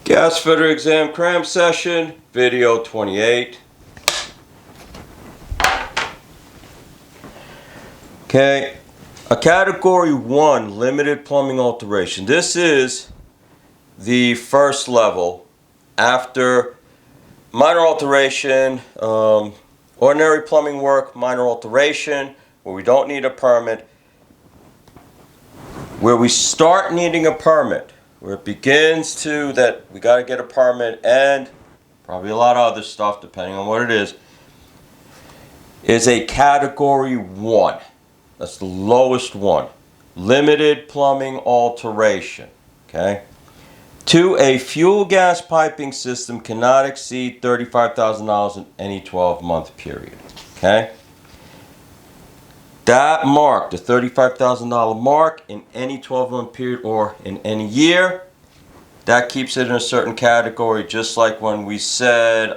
Gas fitter exam cram session, video 28. Okay, a category 1 limited plumbing alteration. This is the first level after minor alteration, ordinary plumbing work, minor alteration, where we don't need a permit, where we start needing a permit, where it begins to that we got to get a permit, and probably a lot of other stuff depending on what it is a category 1. That's the lowest one. Limited plumbing alteration. Okay. 2, a fuel gas piping system cannot exceed $35,000 in any 12-month period. Okay. That mark, the $35,000 mark in any 12-month period or in any year, that keeps it in a certain category, just like when we said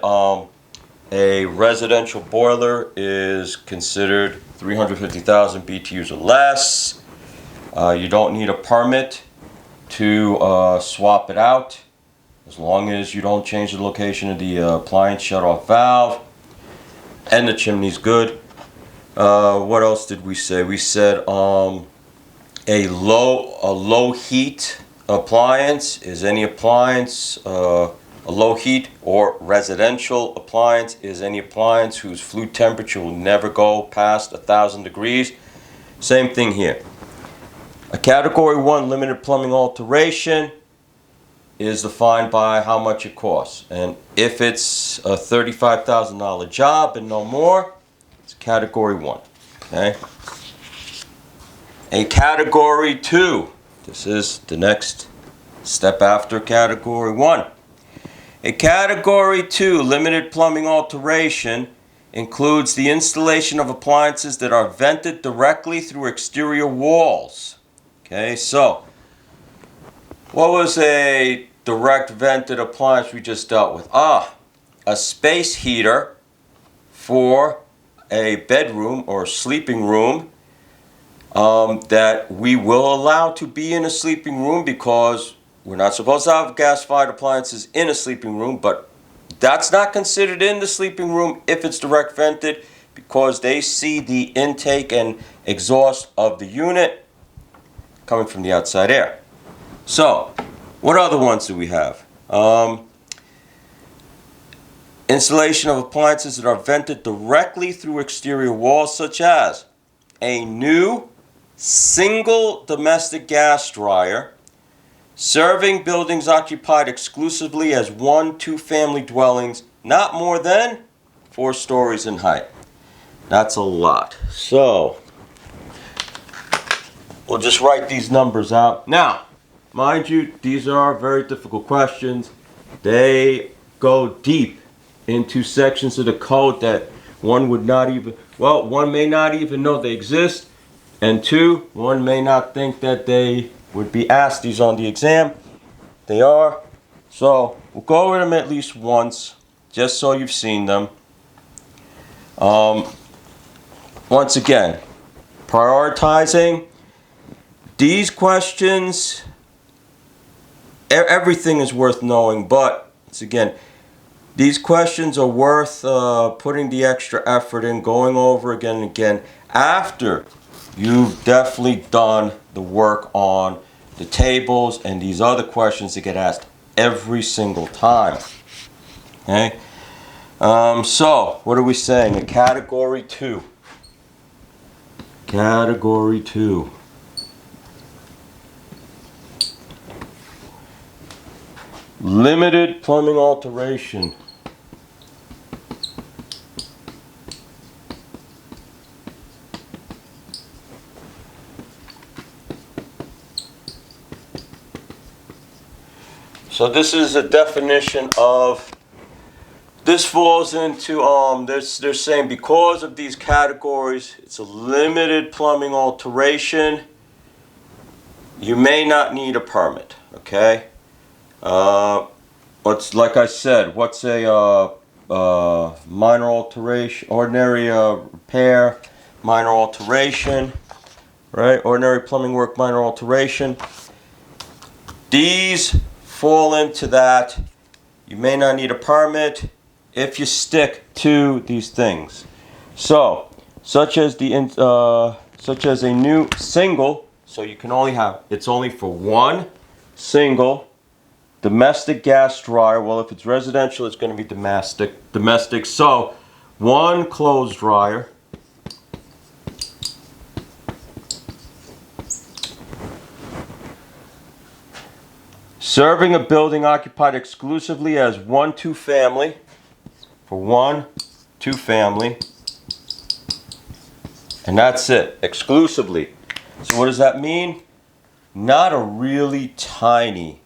a residential boiler is considered 350,000 BTUs or less. You don't need a permit to swap it out as long as you don't change the location of the appliance shut-off valve and the chimney's good. What else did we say? We said a low heat appliance is any appliance, a low heat or residential appliance is any appliance whose flue temperature will never go past 1,000 degrees. Same thing here. A category 1 limited plumbing alteration is defined by how much it costs. And if it's a $35,000 job and no more, it's category 1. Okay. A category 2. This is the next step after category 1. A category 2 limited plumbing alteration includes the installation of appliances that are vented directly through exterior walls. Okay, so what was a direct vented appliance we just dealt with? A space heater for a bedroom or sleeping room that we will allow to be in a sleeping room because we're not supposed to have gas-fired appliances in a sleeping room, but that's not considered in the sleeping room if it's direct vented because they see the intake and exhaust of the unit coming from the outside air. So, what other ones do we have? Installation of appliances that are vented directly through exterior walls, such as a new single domestic gas dryer, serving buildings occupied exclusively as 1-2 family dwellings, not more than 4 stories in height. That's a lot. So, we'll just write these numbers out. Now, mind you, these are very difficult questions. They go deep into sections of the code that one would not even, well, one may not even know they exist, and 2, one may not think that they would be asked these on the exam. They are. So we'll go over them at least once, just so you've seen them. Once again, prioritizing these questions, everything is worth knowing, but it's again, these questions are worth putting the extra effort in, going over again and again after you've definitely done the work on the tables and these other questions that get asked every single time. Okay? So, what are we saying? A category 2. Category 2. Limited plumbing alteration. So this is a definition of, this falls into, they're saying because of these categories, it's a limited plumbing alteration. You may not need a permit, okay? What's, like I said, what's a minor alteration, ordinary repair, minor alteration, right? Ordinary plumbing work, minor alteration. These fall into that. You may not need a permit if you stick to these things. So, such as a new single, so you can only have, it's only for one single domestic gas dryer. Well, if it's residential, it's going to be domestic. So, one clothes dryer. Serving a building occupied exclusively as 1-2 family. For 1-2 family. And that's it, exclusively. So what does that mean? Not a really tiny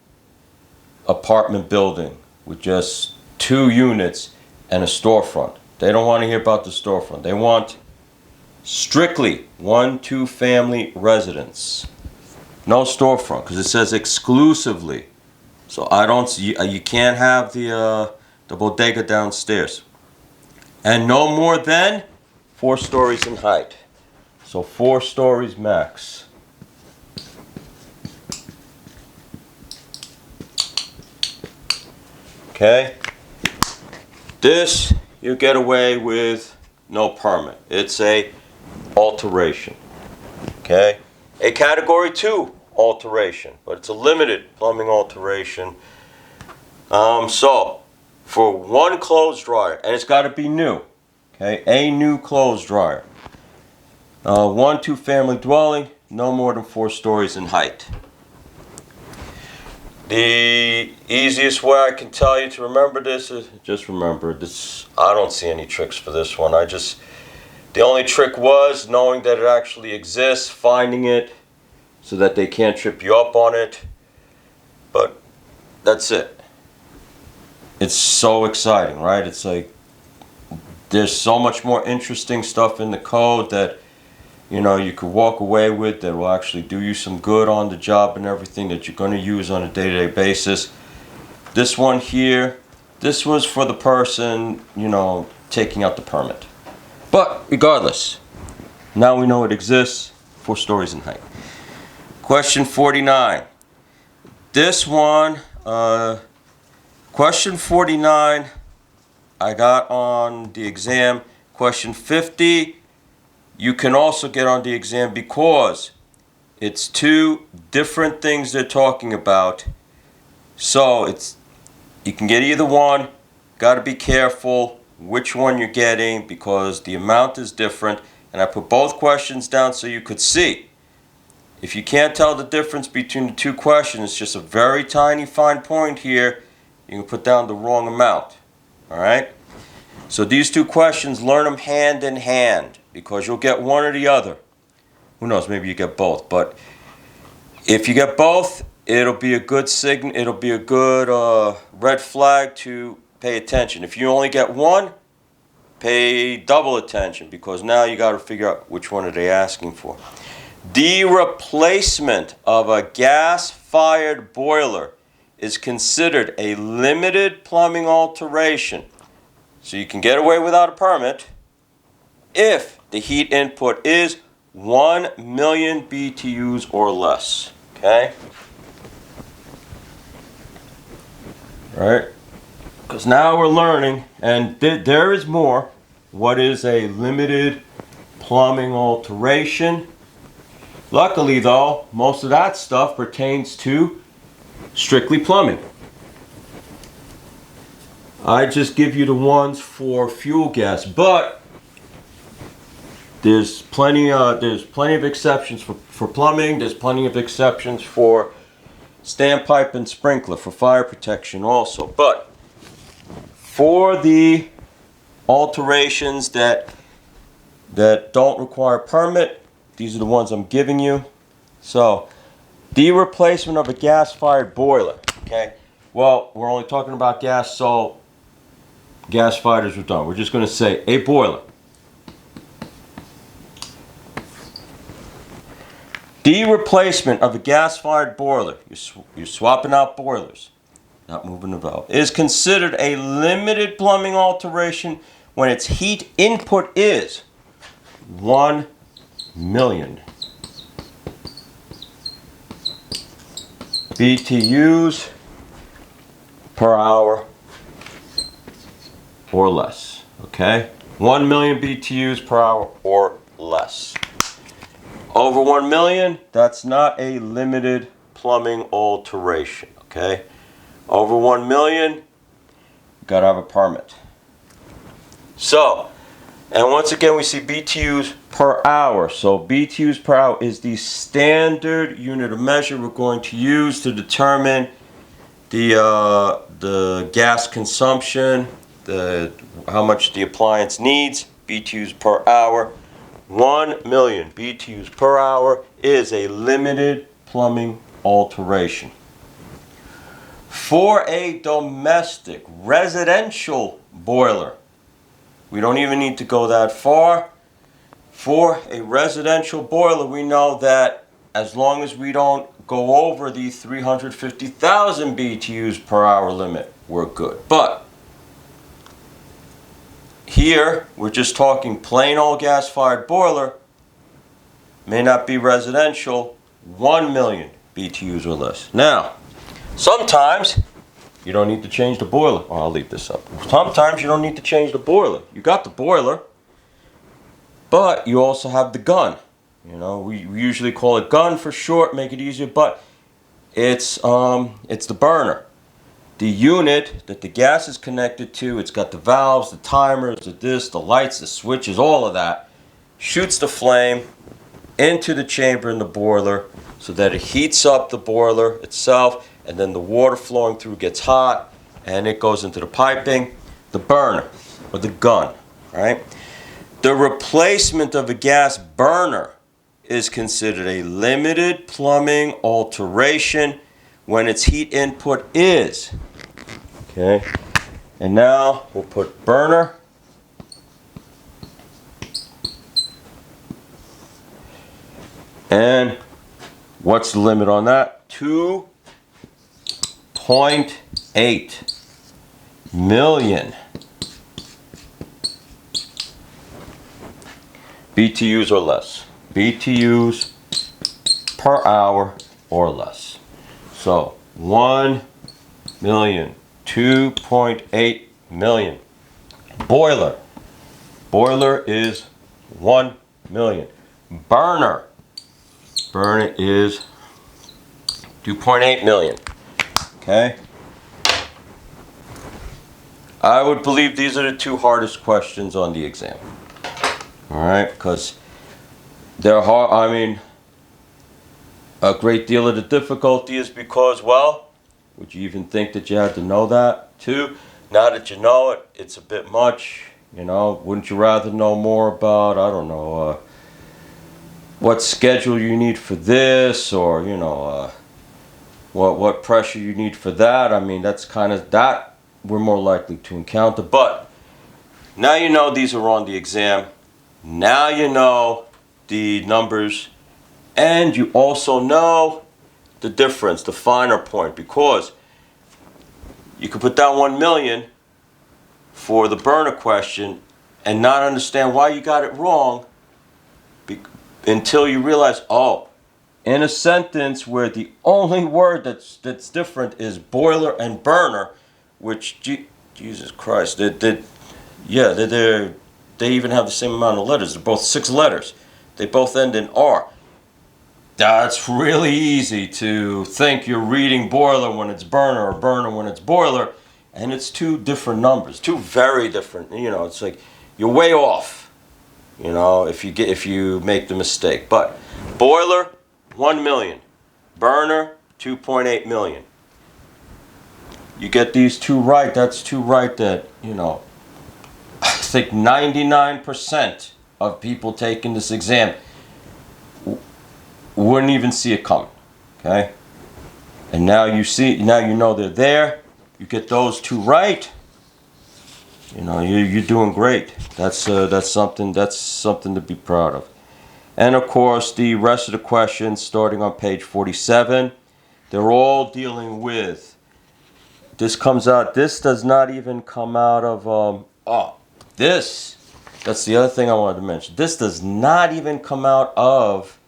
apartment building with just 2 units and a storefront. They don't want to hear about the storefront. They want strictly 1-2 family residence. No storefront, because it says exclusively. So I don't see, you can't have the bodega downstairs. And no more than 4 stories in height. So 4 stories max. Okay. This you get away with no permit. It's a alteration. Okay. A category 2 alteration, but it's a limited plumbing alteration. So for one clothes dryer, and it's got to be new. Okay, a new clothes dryer. 1-2 family dwelling, no more than 4 stories in height. The easiest way I can tell you to remember this is just remember this. I don't see any tricks for this one. The only trick was knowing that it actually exists, finding it so that they can't trip you up on it. But that's it. It's so exciting, right? It's like there's so much more interesting stuff in the code that you could walk away with that will actually do you some good on the job and everything that you're going to use on a day-to-day basis. This one here, this was for the person, taking out the permit. But regardless, now we know it exists, 4 stories in height. Question 49. This one, question 49, I got on the exam. Question 50, you can also get on the exam because it's 2 different things they're talking about. So you can get either one. Got to be careful which one you're getting because the amount is different. And I put both questions down so you could see. If you can't tell the difference between the 2 questions, it's just a very tiny fine point here, you can put down the wrong amount. Alright? So these 2 questions, learn them hand in hand because you'll get one or the other. Who knows, maybe you get both. But if you get both, it'll be a good red flag to pay attention. If you only get one, pay double attention because now you got to figure out which one are they asking for. The replacement of a gas-fired boiler is considered a limited plumbing alteration. So you can get away without a permit if the heat input is 1 million BTUs or less. Okay? Right? Because now we're learning, and there is more. What is a limited plumbing alteration? Luckily though, most of that stuff pertains to strictly plumbing. I just give you the ones for fuel gas, but there's plenty of exceptions for plumbing. There's plenty of exceptions for standpipe and sprinkler for fire protection also. But for the alterations that don't require a permit, these are the ones I'm giving you. So, the replacement of a gas-fired boiler. Okay. Well, we're only talking about gas, so gas-fired is done. We're just going to say a boiler. The replacement of a gas-fired boiler, you're swapping out boilers, not moving the valve, is considered a limited plumbing alteration when its heat input is 1 million BTUs per hour or less. Okay? 1 million BTUs per hour or less. Over 1 million, that's not a limited plumbing alteration. Okay? Over 1 million, you gotta have a permit. So, and once again, we see BTUs per hour. So BTUs per hour is the standard unit of measure we're going to use to determine the gas consumption, how much the appliance needs. BTUs per hour. 1 million BTUs per hour is a limited plumbing alteration. For a domestic residential boiler, we don't even need to go that far. For a residential boiler, we know that as long as we don't go over the 350,000 BTUs per hour limit, we're good. But here, we're just talking plain old gas-fired boiler, may not be residential, 1 million BTUs or less. Now, sometimes you don't need to change the boiler. Oh, I'll leave this up. Sometimes you don't need to change the boiler. You got the boiler, but you also have the gun. You know, we usually call it gun for short, make it easier, but it's the burner. The unit that the gas is connected to, it's got the valves, the timers, the lights, the switches, all of that, shoots the flame into the chamber in the boiler so that it heats up the boiler itself, and then the water flowing through gets hot and it goes into the piping. The burner, or the gun, right? The replacement of a gas burner is considered a limited plumbing alteration when its heat input is. Okay, and now we'll put burner. And what's the limit on that? 2.8 million BTUs or less. BTUs per hour or less. So 1 million, 2.8 million. Boiler. Boiler is 1 million. Burner. Burner is 2.8 million. Okay? I would believe these are the two hardest questions on the exam. Alright? Because they're hard. I mean, a great deal of the difficulty is because, well, would you even think that you had to know that too? Now that you know it, it's a bit much. You know, wouldn't you rather know more about, I don't know, what schedule you need for this, or, you know, what pressure you need for that? I mean, that's kind of, that we're more likely to encounter. But now you know these are on the exam. Now you know the numbers, and you also know the difference, the finer point, because you could put down 1 million for the burner question and not understand why you got it wrong until you realize, oh, in a sentence where the only word that's different is boiler and burner, which, Jesus Christ, they even have the same amount of letters. They're both 6 letters. They both end in R. That's really easy to think you're reading boiler when it's burner or burner when it's boiler, and it's two different numbers, two very different. You know, it's like you're way off. You know, if you make the mistake. But boiler, 1 million. Burner, 2.8 million. You get these two right. That's two right that, you know, I think 99% of people taking this exam wouldn't even see it coming. Okay? And now you see, now you know they're there. You get those two right. You know, you're doing great. That's something to be proud of. And of course, the rest of the questions, starting on page 47, they're all dealing with. This comes out. This does not even come out of. This. That's the other thing I wanted to mention. This does not even come out of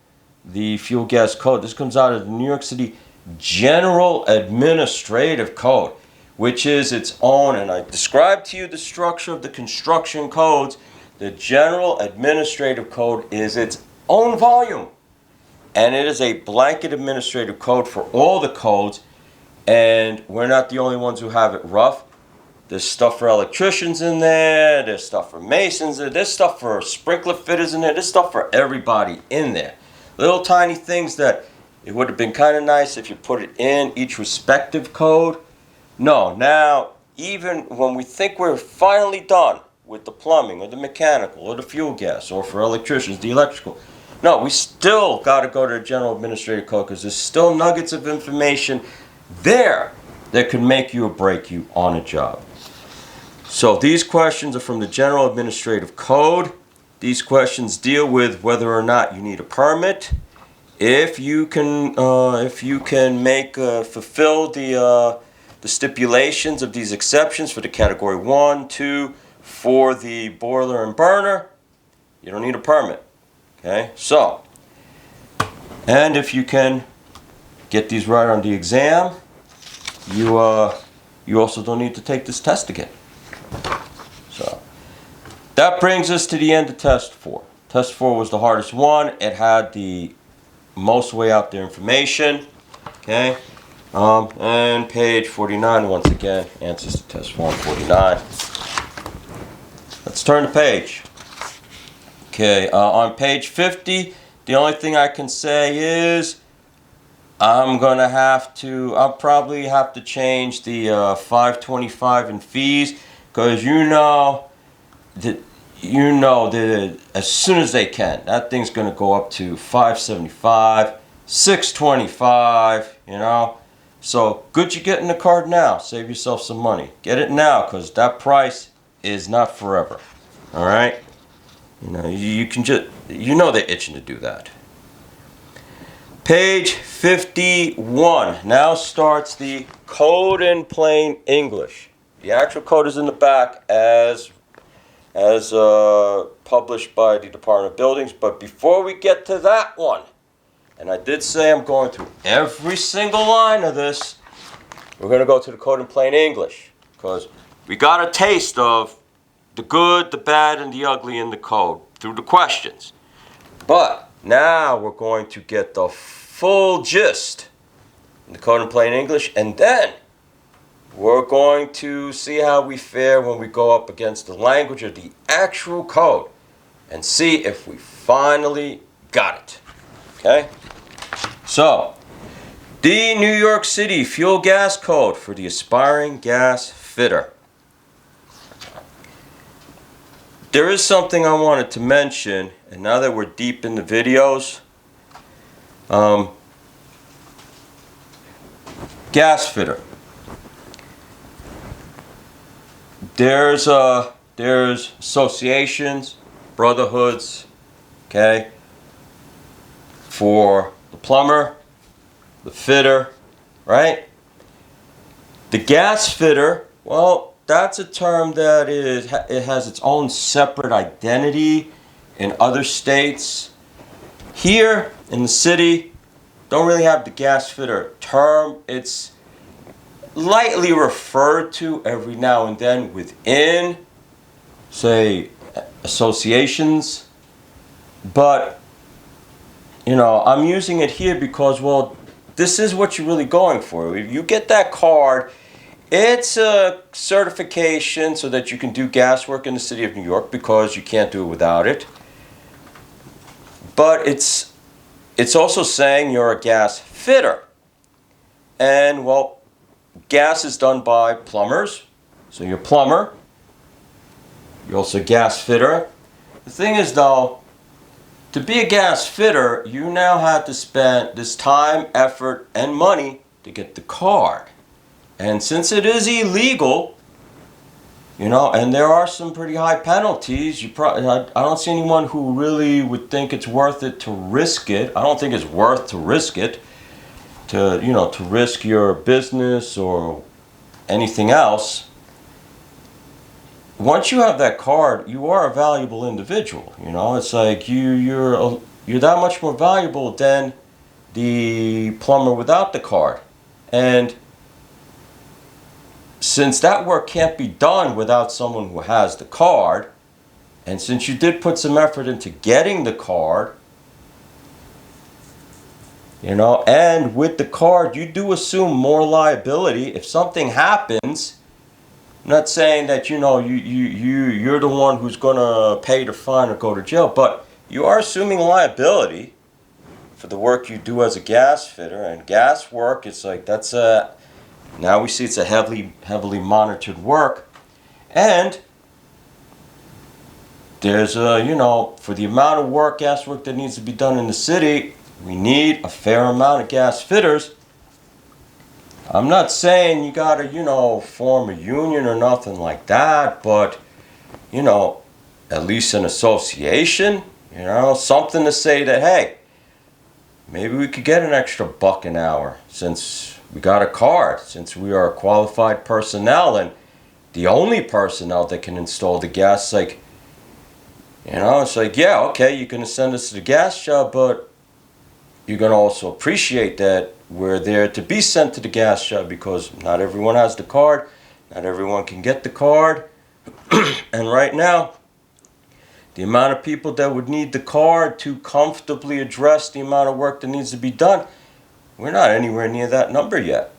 the fuel gas code. This comes out of the New York City General Administrative Code, which is its own, and I described to you the structure of the construction codes. The General Administrative Code is its own volume, and it is a blanket administrative code for all the codes, and we're not the only ones who have it rough. There's stuff for electricians in there, there's stuff for masons, there's stuff for sprinkler fitters in there, there's stuff for everybody in there. Little tiny things that it would have been kind of nice if you put it in each respective code. No, now, even when we think we're finally done with the plumbing or the mechanical or the fuel gas, or for electricians, the electrical, no, we still got to go to the General Administrative Code because there's still nuggets of information there that could make you or break you on a job. So these questions are from the General Administrative Code. These questions deal with whether or not you need a permit, if you can fulfill the stipulations of these exceptions for the category 1, 2, for the boiler and burner, you don't need a permit. Okay, so, and if you can get these right on the exam, you also don't need to take this test again. So, that brings us to the end of test 4. Test 4 was the hardest one. It had the most way out there information. Okay, and page 49 once again answers to test form 49. Let's turn the page. Okay, on page 50, the only thing I can say is I'll probably have to change the 525 in fees, because you know that as soon as they can, that thing's going to go up to 575, 625, you know. So good you getting the card now. Save yourself some money. Get it now, because that price is not forever. All right. You know, you can just, you know, they're itching to do that. Page 51 now starts the code in plain English. The actual code is in the back as published by the Department of Buildings. But before we get to that one, and I did say I'm going through every single line of this, we're going to go to the code in plain English, because we got a taste of the good, the bad, and the ugly in the code through the questions. But now we're going to get the full gist in the code in plain English, and then we're going to see how we fare when we go up against the language of the actual code and see if we finally got it. Okay? So, the New York City Fuel Gas Code for the aspiring gas fitter. There is something I wanted to mention, and now that we're deep in the videos, gas fitter. There's associations, brotherhoods, okay, for the plumber, the fitter, right? The gas fitter, well, that's a term that it has its own separate identity in other states. Here in the city, don't really have the gas fitter term. It's lightly referred to every now and then within, say, associations. But, you know, I'm using it here because, well, this is what you're really going for. If you get that card, it's a certification so that you can do gas work in the city of New York, because you can't do it without it. But it's also saying you're a gas fitter. And, well, gas is done by plumbers. So you're a plumber. You're also a gas fitter. The thing is, though, to be a gas fitter, you now have to spend this time, effort, and money to get the card. And since it is illegal, you know, and there are some pretty high penalties, I don't see anyone who really would think it's worth it to risk it. I don't think it's worth to risk it, to risk your business or anything else. Once you have that card, you are a valuable individual. You know, it's like you're that much more valuable than the plumber without the card. And since that work can't be done without someone who has the card, and since you did put some effort into getting the card, you know, and with the card, you do assume more liability. If something happens, I'm not saying that, you know, you're the one who's going to pay the fine or go to jail, but you are assuming liability for the work you do as a gas fitter. And gas work, it's like, that's a, now we see it's a heavily monitored work. And there's a, you know, for the amount of work, gas work that needs to be done in the city, we need a fair amount of gas fitters. I'm not saying you gotta, you know, form a union or nothing like that, but, you know, at least an association, you know, something to say that, hey, maybe we could get an extra buck an hour since we got a card, since we are qualified personnel and the only personnel that can install the gas. Like, you know, it's like, yeah, okay, you're gonna send us to the gas job, but you're going to also appreciate that we're there to be sent to the gas job, because not everyone has the card, not everyone can get the card. And right now, the amount of people that would need the card to comfortably address the amount of work that needs to be done, we're not anywhere near that number yet.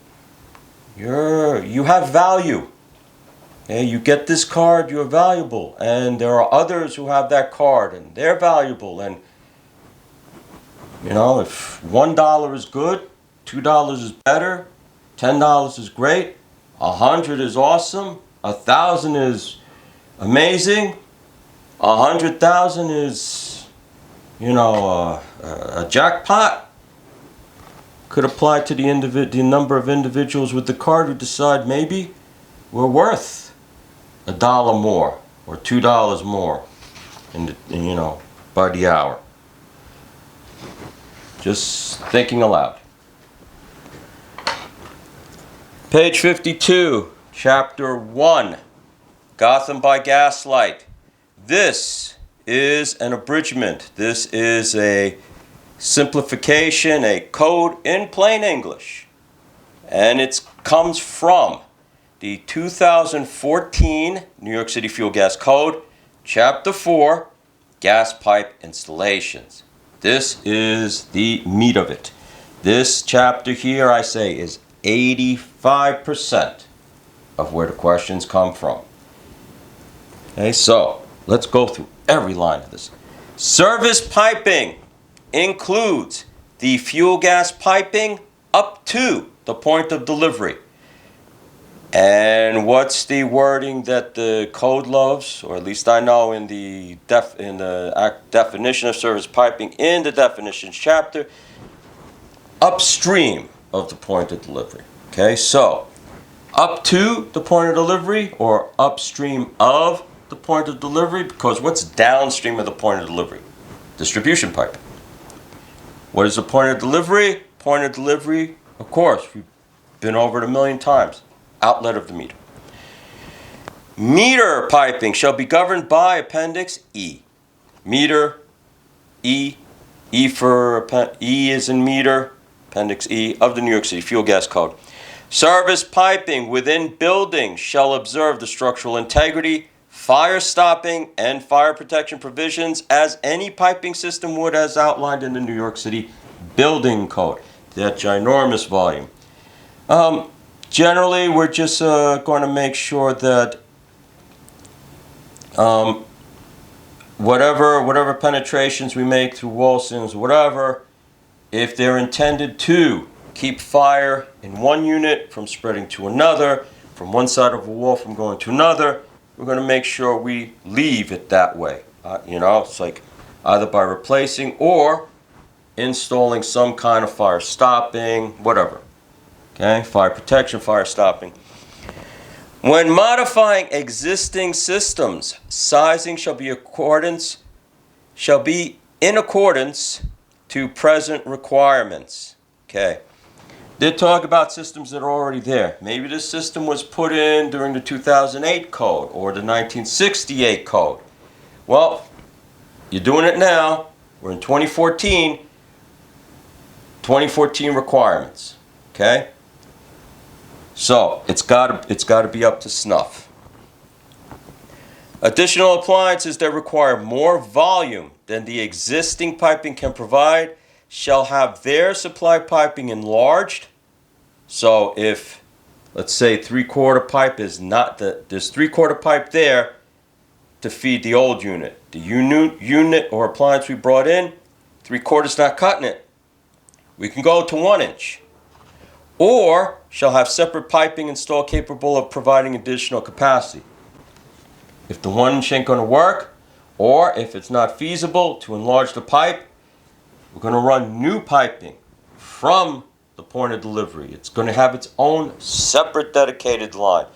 You have value. Okay? You get this card, you're valuable. And there are others who have that card and they're valuable. And you know, if $1 is good, $2 is better, $10 is great, 100 is awesome, 1,000 is amazing, 100,000 is, you know, a jackpot. Could apply to the number of individuals with the card who decide maybe we're worth $1 more or $2 more, you know, by the hour. Just thinking aloud. Page 52, Chapter 1, Gotham by Gaslight. This is an abridgment. This is a simplification, a code in plain English. And it comes from the 2014 New York City Fuel Gas Code, Chapter 4, Gas Pipe Installations. This is the meat of it. This chapter here, I say, is 85% of where the questions come from. Okay, so let's go through every line of this. Service piping includes the fuel gas piping up to the point of delivery. And what's the wording that the code loves, or at least I know in the definition of service piping in the definitions chapter? Upstream of the point of delivery. Okay, so up to the point of delivery or upstream of the point of delivery, because what's downstream of the point of delivery? Distribution piping. What is the point of delivery? Point of delivery, of course, we've been over it a million times. Outlet of the meter. Meter piping shall be governed by Appendix E. Meter, E for E is in meter, Appendix E of the New York City Fuel Gas Code. Service piping within buildings shall observe the structural integrity, fire stopping, and fire protection provisions as any piping system would, as outlined in the New York City Building Code. That ginormous volume. Generally, we're just going to make sure that whatever penetrations we make through wall seams, whatever, if they're intended to keep fire in one unit from spreading to another, from one side of a wall from going to another, we're going to make sure we leave it that way. You know, it's like either by replacing or installing some kind of fire stopping, whatever. Okay, fire protection, fire stopping. When modifying existing systems, sizing shall be in accordance to present requirements. Okay. They talk about systems that are already there. Maybe this system was put in during the 2008 code or the 1968 code. Well, you're doing it now. We're in 2014. 2014 requirements. Okay? So it's got to be up to snuff. Additional appliances that require more volume than the existing piping can provide shall have their supply piping enlarged. So if, let's say, 3/4 pipe is not there's 3/4 pipe there to feed the old unit. The unit or appliance we brought in, 3/4 not cutting it. We can go to 1 inch. Or shall have separate piping installed capable of providing additional capacity. If the 1 inch ain't going to work, or if it's not feasible to enlarge the pipe, we're going to run new piping from the point of delivery. It's going to have its own separate dedicated line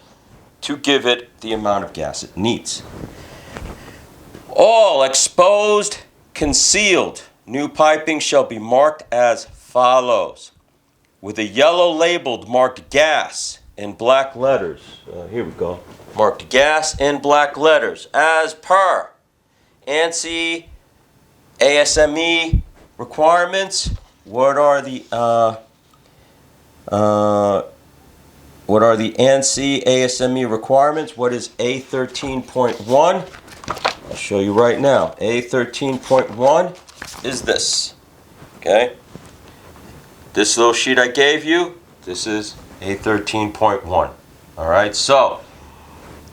to give it the amount of gas it needs. All exposed, concealed new piping shall be marked as follows. With a yellow labeled marked gas in black letters. Here we go. Marked gas in black letters as per ANSI ASME requirements. What are the ANSI ASME requirements? What is A13.1? I'll show you right now. A13.1 is this. Okay? This little sheet I gave you, this is A13.1. Alright, so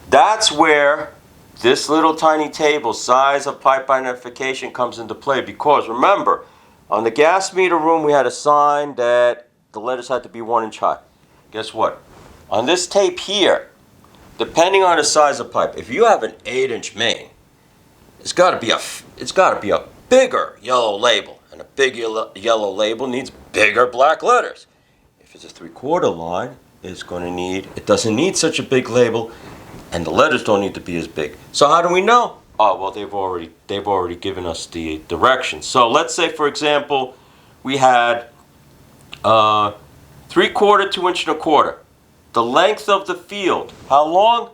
that's where this little tiny table, size of pipe identification, comes into play. Because remember, on the gas meter room we had a sign that the letters had to be 1 inch high. Guess what? On this tape here, depending on the size of pipe, if you have an 8-inch main, it's got to be a bigger yellow label. And a big yellow label needs bigger black letters. If it's a 3/4 line, it doesn't need such a big label, and the letters don't need to be as big. So how do we know? Oh, well, they've already given us the directions. So let's say, for example, we had 3/4, 2 inch and 1/4. The length of the field, how long?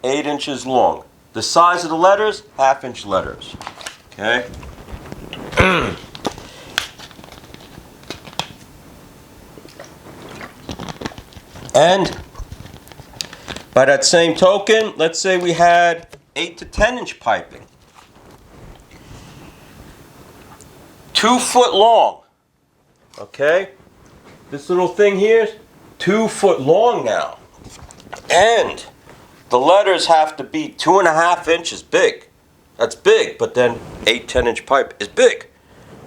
8 inches long. The size of the letters, 1/2 inch letters. Okay. And by that same token, let's say we had 8 to 10 inch piping. 2 foot long. Okay? This little thing here is 2 foot long now. And the letters have to be 2.5 inches big. That's big, but then 8, 10 inch pipe is big.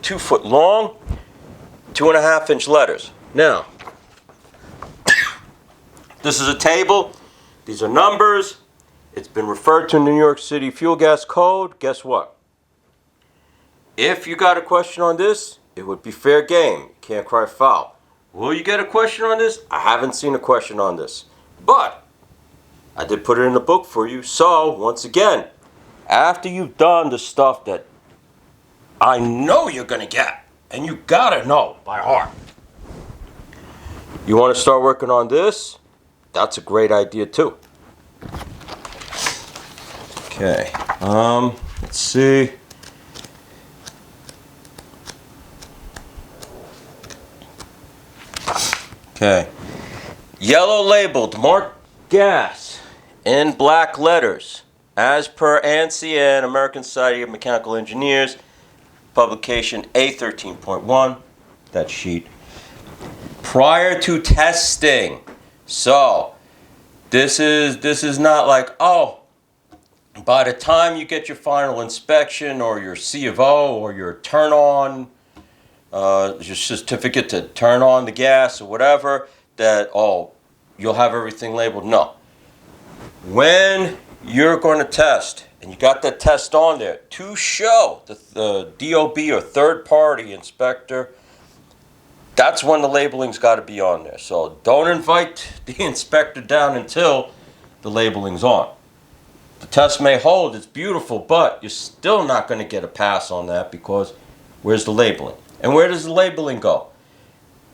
2 foot long, 2.5 inch letters. Now, this is a table. These are numbers. It's been referred to in New York City Fuel Gas Code. Guess what? If you got a question on this, it would be fair game. You can't cry foul. Will you get a question on this? I haven't seen a question on this. But I did put it in the book for you. So, once again, after you've done the stuff that I know you're going to get, and you got to know by heart, you want to start working on this? That's a great idea too. Okay, let's see. Okay, yellow labeled marked gas in black letters as per ANSI and American Society of Mechanical Engineers, publication A13.1, that sheet. Prior to testing. So, this is not like, oh, by the time you get your final inspection or your C of O or your turn on, your certificate to turn on the gas or whatever, that, oh, you'll have everything labeled. No. When you're going to test, and you got that test on there to show the DOB or third party inspector, that's when the labeling's got to be on there. So don't invite the inspector down until the labeling's on. The test may hold, it's beautiful, but you're still not going to get a pass on that because where's the labeling? And where does the labeling go?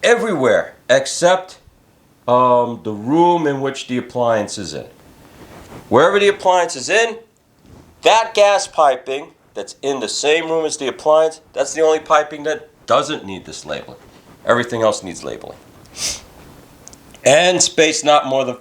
Everywhere except the room in which the appliance is in. Wherever the appliance is in, that gas piping that's in the same room as the appliance, that's the only piping that doesn't need this labeling. Everything else needs labeling. and space not more than